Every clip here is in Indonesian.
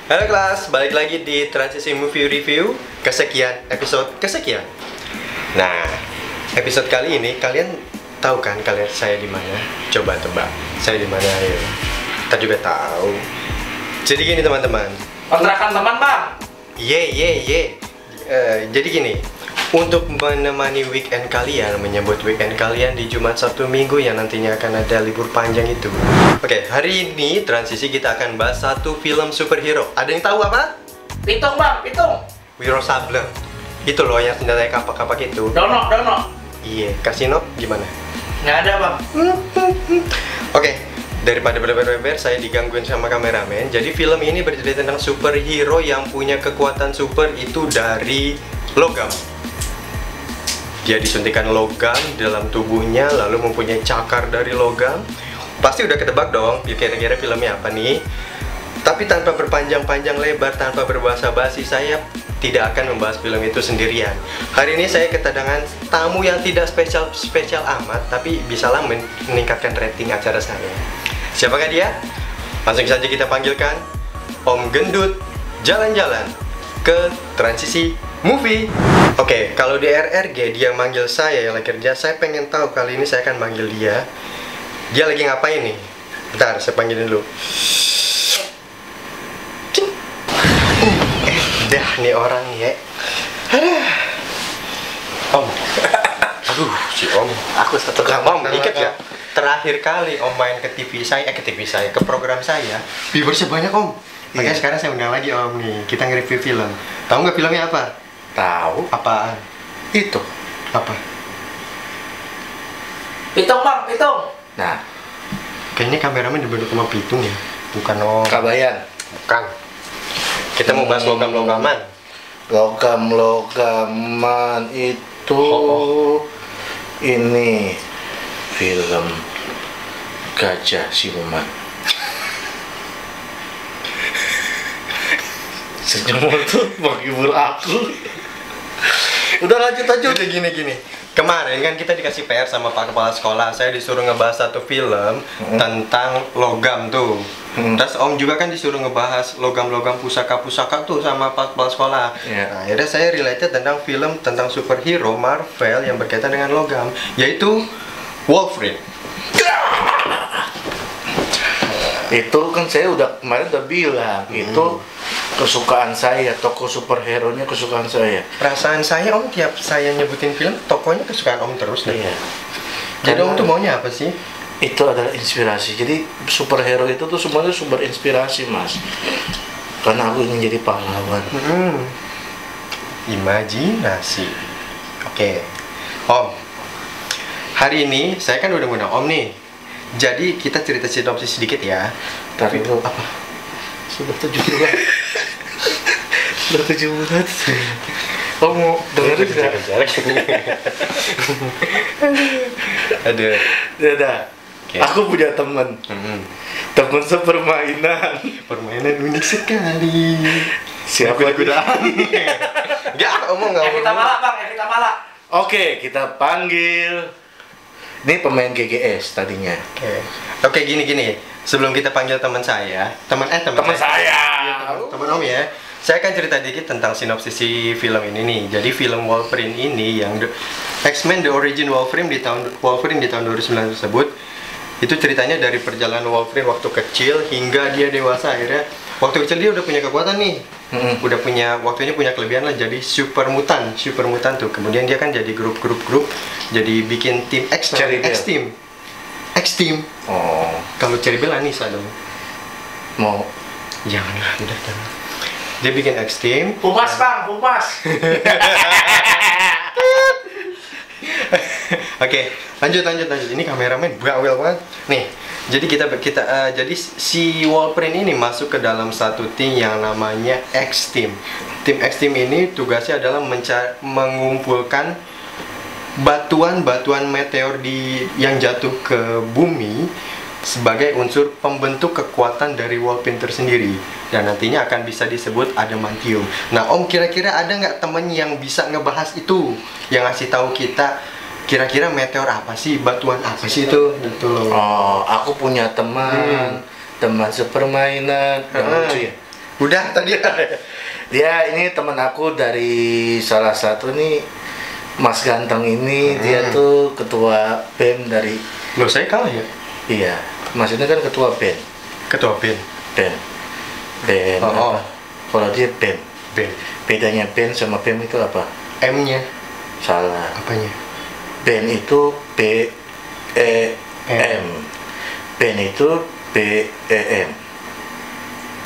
Halo kelas, balik lagi di Transisi Movie Review episode kesekian. Nah, episode kali ini kalian tahu kan saya di mana? Coba tebak, saya di mana ayo. Kita juga tahu. Jadi gini teman-teman. Kontrakan teman bang. Jadi gini. Untuk menemani weekend kalian, menyambut weekend kalian di Jumat, Sabtu, Minggu yang nantinya akan ada libur panjang itu. Oke, hari ini transisi kita akan bahas satu film superhero. Ada yang tahu apa? Pitung bang, pitung. Wiro Sableng. Itu loh yang senjatanya kapak-kapak itu. Dono. Iya, Kasino gimana? Nggak ada bang. Oke, daripada berlebar-lebar saya digangguin sama kameramen. Jadi film ini bercerita tentang superhero yang punya kekuatan super itu dari logam. Dia disuntikan logam dalam tubuhnya, lalu mempunyai cakar dari logam. Pasti udah ketebak dong, kira-kira filmnya apa nih? Tapi tanpa berpanjang-panjang lebar, tanpa berbahasa-basi, saya tidak akan membahas film itu sendirian. Hari ini saya kedatangan tamu yang tidak spesial amat, tapi bisalah meningkatkan rating acara saya. Siapakah dia? Langsung saja kita panggilkan Om Gendut jalan-jalan ke Transisi Movie. Oke, kalau di RRG dia manggil saya yang lagi kerja, saya pengen tahu kali ini saya akan manggil dia. Dia lagi ngapain nih? Bentar, saya panggilin dulu. Dah nih orang ya. Om. Aduh, si Om. Aku satu Om, ingat gak? Terakhir kali Om main ke TV saya, ke program saya, viewersnya banyak Om. Makanya sekarang saya undang lagi Om nih, kita nge-review film. Tahu nggak filmnya apa? Tahu. Apaan? Itu. Apa? Pitung bang, pitung. Nah, kayaknya kameramen dibentuk sama pitung ya, bukan Om. Kabayan. Bukan. Kita mau bahas logam-logaman. Logam-logaman itu ini film Gajah Siluman. Senyum tuh menghibur aku. Udah lanjut aja. Udah gini. Kemarin kan kita dikasih PR sama Pak Kepala Sekolah, saya disuruh ngebahas satu film tentang logam tuh. Terus Om juga kan disuruh ngebahas logam-logam pusaka-pusaka tuh sama Pak Kepala Sekolah. Nah, akhirnya saya related tentang film tentang superhero Marvel yang berkaitan dengan logam, yaitu Wolverine. Itu kan saya kemarin udah bilang itu kesukaan saya, tokoh superhero-nya kesukaan saya. Perasaan saya Om tiap saya nyebutin film, tokohnya kesukaan Om terus deh. Iya. Jadi Om tuh maunya apa sih? Itu adalah inspirasi. Jadi superhero itu tuh semuanya sumber inspirasi mas. Karena aku ingin jadi pahlawan. Imajinasi. Oke. Om, hari ini saya kan udah ngundang Om nih. Jadi kita cerita sinopsis sedikit ya. Tapi apa? Sudah 7 bulan. Sudah 7 bulan. Kamu mau dengerin nggak? Aduh. Dadah. Okay. Aku punya teman. Teman sepermainan. Permainan unik sekali. Siapa kuda-kudaan? Enggak, omong nggak. Evita Mala bang, Evita Mala. Oke, kita panggil. Ini pemain GGS tadinya. Oke, gini. Sebelum kita panggil teman saya, teman saya. Teman Om ya. Saya akan cerita dikit tentang sinopsis si film ini nih. Jadi film Wolverine ini yang X-Men The Origin Wolverine di tahun 2009 tersebut, itu ceritanya dari perjalanan Wolverine waktu kecil hingga dia dewasa. Akhirnya waktu kecil dia udah punya kekuatan nih. Udah punya kelebihan lah, jadi super mutan tuh. Kemudian dia kan jadi grup, jadi bikin tim X Team. Oh, kalau Cherry Bell Anissa dong. mau Jangan. Dia bikin X Team. Humas bang, humas. Oke, lanjut. Ini kameramen bawel banget. Nih, jadi jadi si Wolverine ini masuk ke dalam satu tim yang namanya X Team. Tim X Team ini tugasnya adalah mengumpulkan batuan meteor yang jatuh ke bumi sebagai unsur pembentuk kekuatan dari Wolverine tersendiri, dan nantinya akan bisa disebut adamantium. Nah Om, kira-kira ada nggak temen yang bisa ngebahas itu, yang ngasih tahu kita kira-kira meteor apa sih, batuan apa sih itu gitu loh. Oh, aku punya teman sepermainan yang lucu ya. Udah tadi ya. Dia ini teman aku dari salah satu nih Mas Ganteng ini, dia tuh ketua BEM dari. Loh, saya kalah ya? Iya, Mas ini kan ketua BEM. Ketua BEM. BEM. Oh. Kalau dia BEM. BEM. Bedanya BEM sama BEM itu apa? M-nya. Salah. Apanya? BEM itu BEM. BEM itu BEM.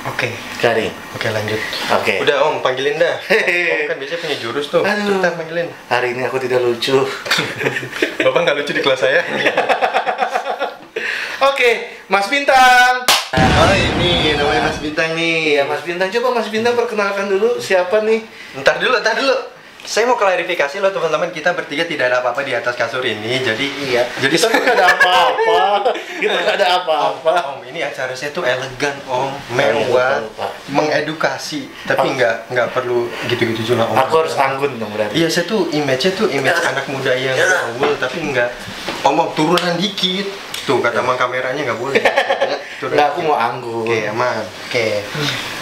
Oke. Garing. Oke, lanjut. Oke. Udah Om, panggilin dah. Om kan biasanya punya jurus tuh. Aduh. Cepetan panggilin. Hari ini aku tidak lucu. Bapak nggak lucu di kelas saya. Oke, Mas Bintang. Oh, ini namanya Mas Bintang nih. Iya, Mas Bintang. Coba Mas Bintang perkenalkan dulu siapa nih? Ntar dulu. Saya mau klarifikasi loh teman-teman, kita bertiga tidak ada apa-apa di atas kasur ini. Jadi Kita nggak ada apa-apa. Kita nggak ada apa-apa. Om, ini acara saya tuh elegan, Om, mewah, mengedukasi, tapi nggak perlu gitu-gitu juga, Om. Aku harus anggun dong berarti. Iya, saya tuh image-nya tuh image anak muda yang gaul, tapi nggak, Om, turunan dikit. Tuh kata mang kameranya nggak boleh. Nggak, aku mau anggun. Oke, aman. Oke.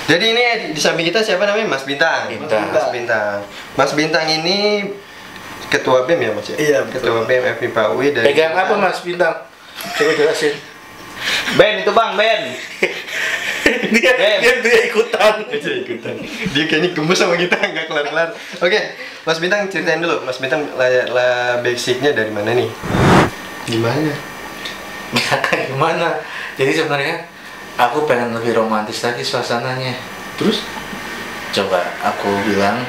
Jadi ini di samping kita siapa namanya? Mas Bintang. Mas Bintang. Mas Bintang ini ketua BEM ya, Mas ya? Iya, ketua BEM FIPA UI dari. Pegang apa Mas Bintang? Coba jelasin. Ben itu bang, Ben. dia ikutan. Dia kayaknya gemes sama kita, nggak kelar-kelar. Oke, Mas Bintang ceritain dulu. Mas Bintang lah basicnya dari mana nih? Gimana? Gimana? Jadi sebenarnya aku pengen lebih romantis lagi suasananya. Terus? Coba aku bilang,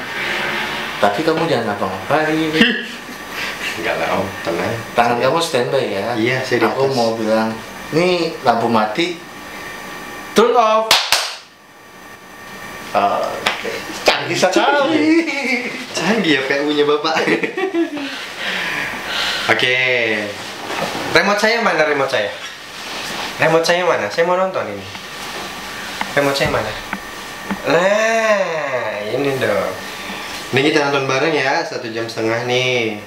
tapi kamu jangan ngapa-ngapain. Enggak lah, Om, tenang. Tangan kamu standby ya. Iya, saya di Aku atas. mau bilang, nih lampu mati, turn off. Oke, canggih sekali. Canggih ya PU-nya Bapak. Oke. Remote saya mana remote saya? Remote saya mana? Saya mau nonton ini. Remote saya mana? Nah, ini dong. Ini kita nonton bareng ya, 1,5 jam nih.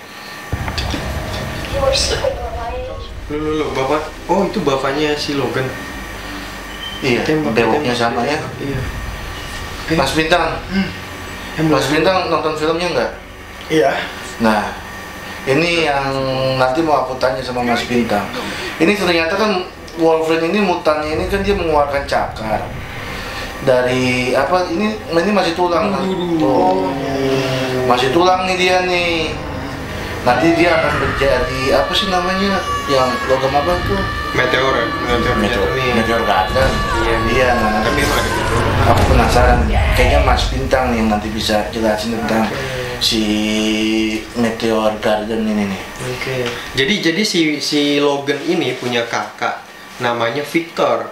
Loh, Bapak. Oh, itu bapaknya si Logan. Iya, Tembak, bewoknya tembak. sama ya. Iya. Mas Bintang, Mas Bintang nonton filmnya nggak? Iya. Nah, ini yang nanti mau aku tanya sama Mas Bintang. Ini ternyata kan Wolverine ini mutannya ini kan dia mengeluarkan cakar dari apa? Ini masih tulang kan? Tuh. Masih tulang nih dia nih. Nanti dia akan menjadi apa sih namanya? Yang logam apa tuh? Meteor Meteor Garden. Iya. Iya. Nah, Tapi emang ada gitu. aku penasaran. Kayaknya Mas Bintang nih yang nanti bisa jelasin tentang si Meteor Garden ini nih. Oke. Jadi si Logan ini punya kakak namanya Victor.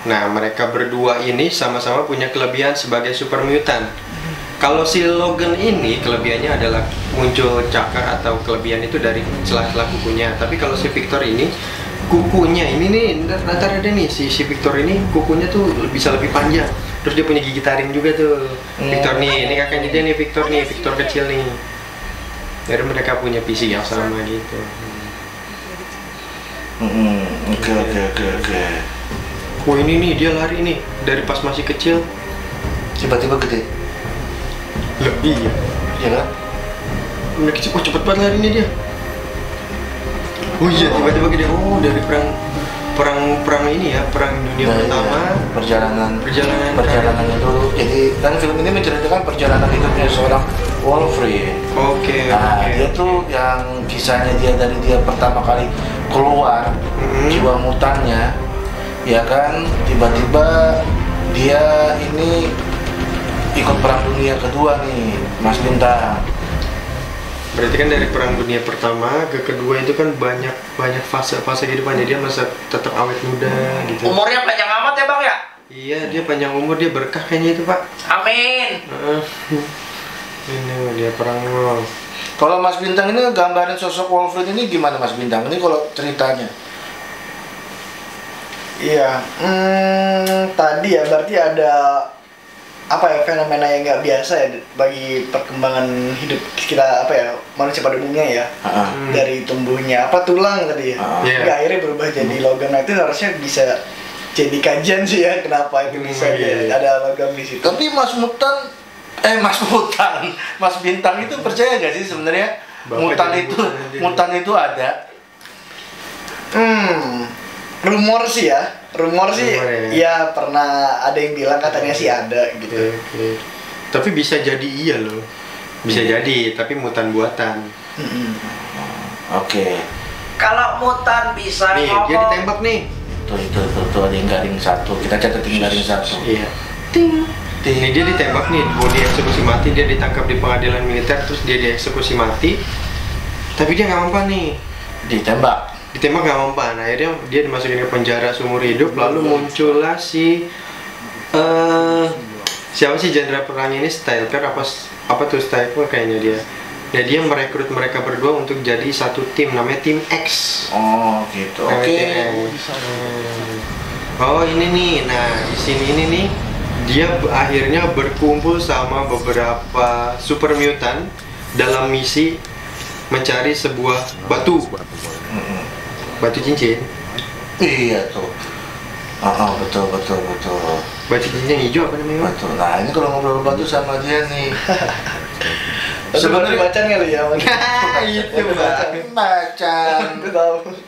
Nah, mereka berdua ini sama-sama punya kelebihan sebagai super mutant. Kalau si Logan ini kelebihannya adalah muncul cakar atau kelebihan itu dari celah-celah kukunya. Tapi kalau si Victor ini kukunya ini nih ntar ada nih si Victor ini kukunya tuh bisa lebih panjang. Terus dia punya gigi taring juga tuh. Victor nih, ini kakaknya dia nih Victor kecil nih. Jadi mereka punya visi yang sama gitu. Oke. Wah ini nih dia lari nih dari pas masih kecil. Tiba-tiba gede. Lebih ya. Iya kan? Udah kecil, oh cepet banget larinya dia. Oh iya tiba-tiba gede. Oh dari perang ini ya, perang dunia pertama. Perjalanan itu. Jadi kan film ini menceritakan perjalanan hidupnya seorang Wolverine. Oke. Nah, dia tuh yang kisahnya dia dari dia pertama kali keluar jiwa mutannya, ya kan, tiba-tiba dia ini ikut perang dunia kedua nih, Mas Bintang. Berarti kan dari perang dunia pertama ke kedua itu kan banyak fase kehidupannya, dia masih tetap awet muda gitu. Umurnya panjang amat ya bang ya? Iya dia panjang umur, dia berkah kayaknya itu Pak. Amin. Ini dia perang nol. Kalau Mas Bintang ini gambarin sosok Wolverine ini gimana Mas Bintang? Ini kalau ceritanya. Iya. Tadi ya berarti ada apa ya, fenomena yang nggak biasa ya bagi perkembangan hidup kita, apa ya, manusia pada umumnya ya. Dari tumbuhnya apa tulang tadi ya, Yeah. hingga akhirnya berubah jadi logam. Nah itu harusnya bisa jadi kajian sih ya kenapa itu bisa ada logam di situ. Tapi Mas Bintang itu percaya gak sih sebenarnya mutan itu ada? Rumor sih ya pernah ada yang bilang katanya sih ada gitu. Oke. Tapi bisa jadi iya loh. Bisa jadi, tapi mutan buatan. Oke. Kalau mutan bisa Nih, ngomong. dia ditembak nih. Tuh ada yang garing 1. Kita catetin garing 1. Iya. Ting. Ini dia ditembak nih, mau dieksekusi mati, dia ditangkap di pengadilan militer, terus dia dieksekusi mati. Tapi dia nggak mempan nih. Ditembak Nggak mempan. Akhirnya dia dimasukin ke penjara seumur hidup. Lalu muncullah siapa sih jenderal perangnya ini? Styleker apa tuh Styleker kayaknya dia. Ya dia merekrut mereka berdua untuk jadi satu tim, namanya tim X. Oh gitu. Oke. Oh ini nih, nah di sini ini nih dia akhirnya berkumpul sama beberapa super mutant dalam misi mencari sebuah batu cincin. Iya tuh. Betul. Batu cincin yang hijau apa namanya? Betul. Nah ini kalau ngobrol batu sama dia nih. Sebenarnya bacaan kali ya. Itu Macan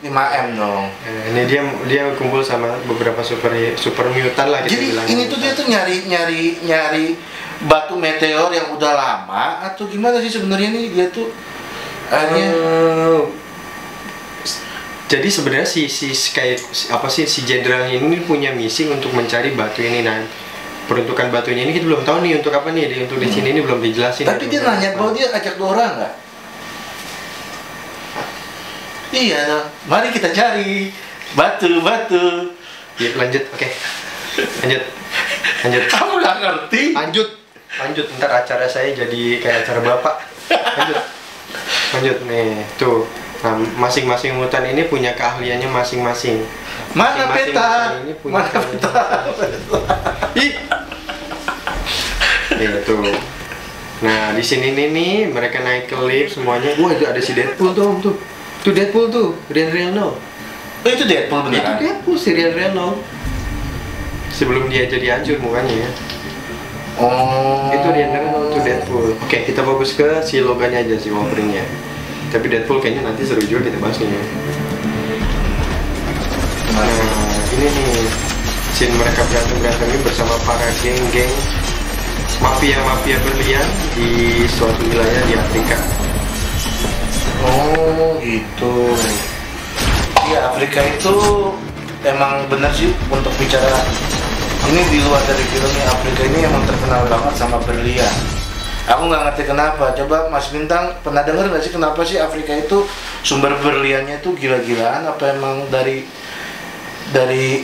5M dong. Ini dia kumpul sama beberapa super mutant lah kita Jadi bilang. ini tuh dia tuh nyari batu meteor yang udah lama atau gimana sih sebenarnya nih dia tuh akhirnya jadi sebenarnya si jenderal ini punya misi untuk mencari batu ini. Nah, peruntukan batunya ini kita belum tahu nih untuk apa nih. Untuk di sini ini belum dijelasin. Tapi dia nanya bahwa dia ajak 2 orang nggak? Iya, mari kita cari batu. Ya, lanjut, oke. Lanjut. Kamu nggak ngerti? Lanjut. Ntar acara saya jadi kayak acara bapak. Lanjut nih, tuh. Nah, masing-masing mutan ini punya keahliannya masing-masing. Mana peta? Mutan ini punya Ih. Itu. Nah, di sini nih mereka naik ke lift semuanya. Wah, itu ada si Deadpool tuh. Tuh Deadpool tuh, Ryan Reynolds. Oh, itu Deadpool beneran? Itu Deadpool si Ryan Reynolds. Sebelum dia jadi hancur mukanya ya. Oh. Itu Ryan Reynolds tuh Deadpool. Oke, kita fokus ke si logannya aja, si Wolverine-nya. Tapi Deadpool kayaknya nanti seru juga kita bahas nih. Nah, ini nih scene mereka berantem bersama para geng-geng mafia berlian di suatu wilayah di Afrika. Oh, gitu. Iya, Afrika itu emang benar sih untuk bicara. Ini di luar dari filmnya, Afrika ini emang terkenal banget sama berlian. Aku nggak ngerti kenapa. Coba Mas Bintang pernah dengar nggak sih kenapa sih Afrika itu sumber berliannya itu gila-gilaan? Apa emang dari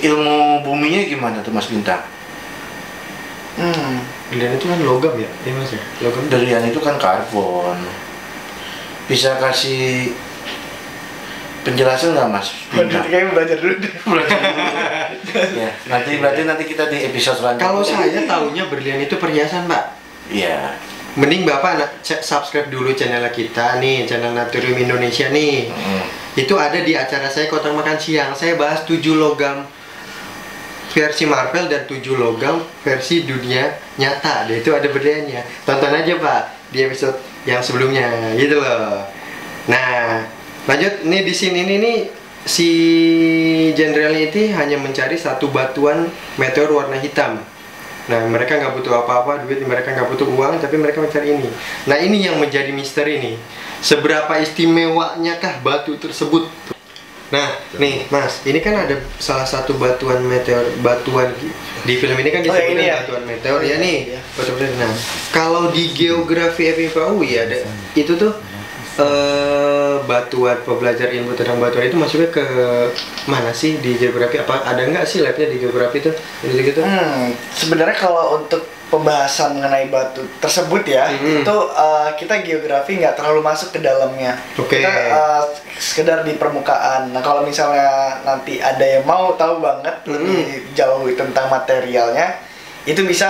ilmu buminya gimana tuh Mas Bintang? Berlian itu kan logam ya? Iya Mas ya? Logam. Berlian itu kan karbon. Bisa kasih penjelasan nggak Mas Bintang? Kayaknya belajar dulu deh. Ya, nanti kita di episode selanjutnya. Kalau saya taunya berlian itu perhiasan, Pak. Iya. Mending Bapak subscribe dulu channel kita nih, channel Naturium Indonesia nih. Itu ada di acara saya Kotak Makan Siang. Saya bahas 7 logam versi Marvel dan 7 logam versi dunia nyata. Dia itu ada berliannya. Tonton aja Pak di episode yang sebelumnya, gitu loh. Nah, lanjut nih di sini nih si jenderal itu hanya mencari satu batuan meteor warna hitam. Nah, mereka nggak butuh apa-apa, duit, mereka nggak butuh uang, tapi mereka mencari ini. Nah, ini yang menjadi misteri nih. Seberapa istimewanya kah batu tersebut? Nah, nih, Mas, ini kan ada salah satu batuan di film ini kan disebutkan ya? batuan meteor ya nih. Batuan meteor. Nah, kalau di geografi FIPA UI ada itu tuh batuan pembelajar ilmu tentang batuan itu masuknya ke mana sih di geografi? Apa ada nggak sih labnya di geografi itu gitu? Sebenarnya kalau untuk pembahasan mengenai batu tersebut ya, itu kita geografi nggak terlalu masuk ke dalamnya. Kita sekedar di permukaan. Nah, kalau misalnya nanti ada yang mau tahu banget lebih jauh tentang materialnya, itu bisa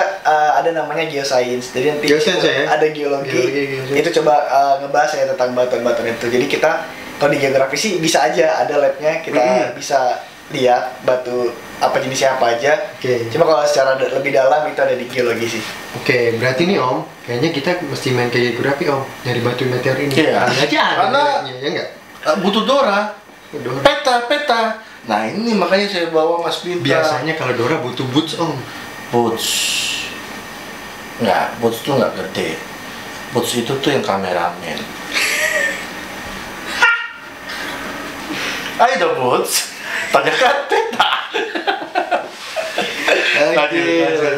ada namanya geoscience. Jadi nanti ada geologi. Itu coba ngebahas ya tentang batuan-batuan itu. Jadi kita kalau di geografi sih bisa aja ada labnya, kita bisa lihat batu apa jenisnya apa aja. Cuma kalau secara lebih dalam itu ada di geologi sih. Oke, berarti nih Om, kayaknya kita mesti main ke geografi Om, nyari batu meteor ini. Iya. Karena ya enggak? Butuh Dora. Peta. Nah ini makanya saya bawa Mas Binta. Biasanya kalau Dora butuh boots Om. Boots. Nggak, boots tuh nggak gede. Boots itu tuh yang kameramen. Ayo dong boots, tanyakan peta.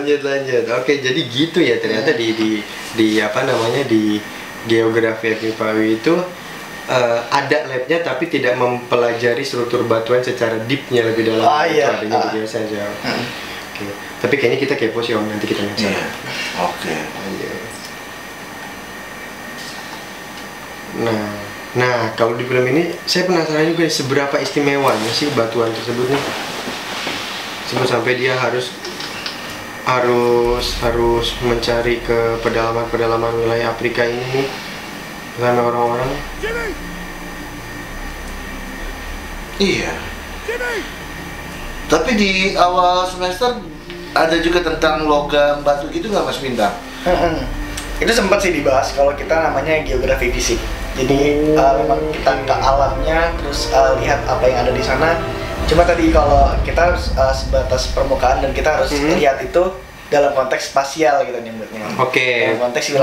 Lanjut. Oke, jadi gitu ya ternyata di apa namanya di geografi FIPAWI itu ada labnya tapi tidak mempelajari struktur batuan secara deepnya lebih dalam. Iya. Adanya di biasa aja. Oke. Tapi kayaknya kita kepo sih Om, nanti kita ngecek. Iya. Oke. Nah, kalau di film ini saya penasaran juga nih, seberapa istimewanya sih batuan tersebut nih. Sampai dia harus mencari ke pedalaman wilayah Afrika ini nih bersama orang-orang. Iya. Tapi di awal semester ada juga tentang logam batu gitu nggak Mas Bintang? Itu sempat sih dibahas kalau kita namanya geografi fisik. Jadi memang kita ke alamnya terus lihat apa yang ada di sana. Cuma tadi kalau kita sebatas permukaan dan kita harus lihat itu dalam konteks spasial gitu nyebutnya. Oke. Dalam konteks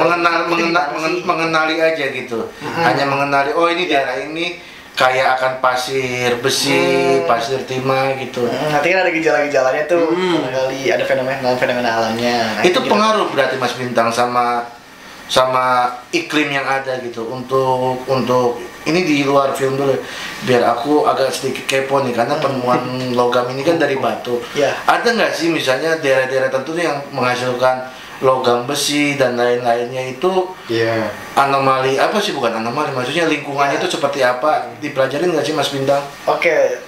mengenali aja gitu. Hanya mengenali oh ini daerah ini kayak akan pasir besi, pasir timah gitu. Nanti kan ada gejala-gejalanya tuh, kali ada fenomena alamnya. Nah, itu pengaruh berarti Mas Bintang sama iklim yang ada gitu untuk ini di luar film dulu biar aku agak sedikit kepo nih karena penemuan logam ini kan dari batu. Ada nggak sih misalnya daerah-daerah tertentu yang menghasilkan logam besi dan lain-lainnya itu anomali apa sih, bukan anomali, maksudnya lingkungannya itu seperti apa, dipelajarin nggak sih Mas Bintang? Oke,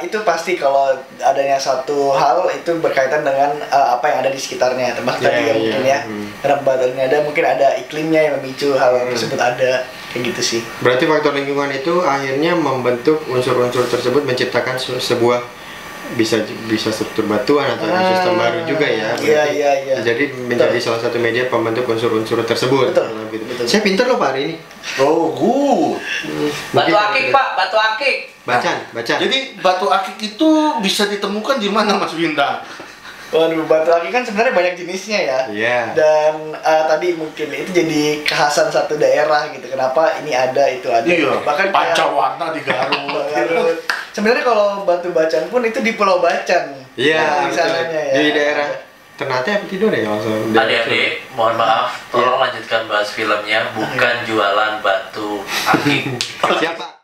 itu pasti kalau adanya satu hal itu berkaitan dengan apa yang ada di sekitarnya, termasuk tadi ya mungkin ya karena badannya ada, mungkin ada iklimnya yang memicu hal tersebut ada, kayak gitu sih. Berarti faktor lingkungan itu akhirnya membentuk unsur-unsur tersebut menciptakan sebuah bisa struktur batuan atau sistem baru juga ya. Iya. Jadi menjadi salah satu media pembentuk unsur-unsur tersebut. Betul. Saya pintar loh Pak hari ini. Oh, good. Batu akik Pak, batu akik. Bacan. Jadi batu akik itu bisa ditemukan di mana Mas Bintang? Waduh, batu akik kan sebenarnya banyak jenisnya ya. Dan tadi mungkin itu jadi kekhasan satu daerah gitu. Kenapa ini ada, itu ada. Iya. Bahkan Pancawarna di Garut. Sebenarnya kalau batu bacan pun itu di Pulau Bacan. Iya. Di sananya ya. Di daerah Ternate apa tidur ya langsung. Adik-adik, mohon maaf, tolong lanjutkan bahas filmnya, bukan jualan batu akik. Siapa?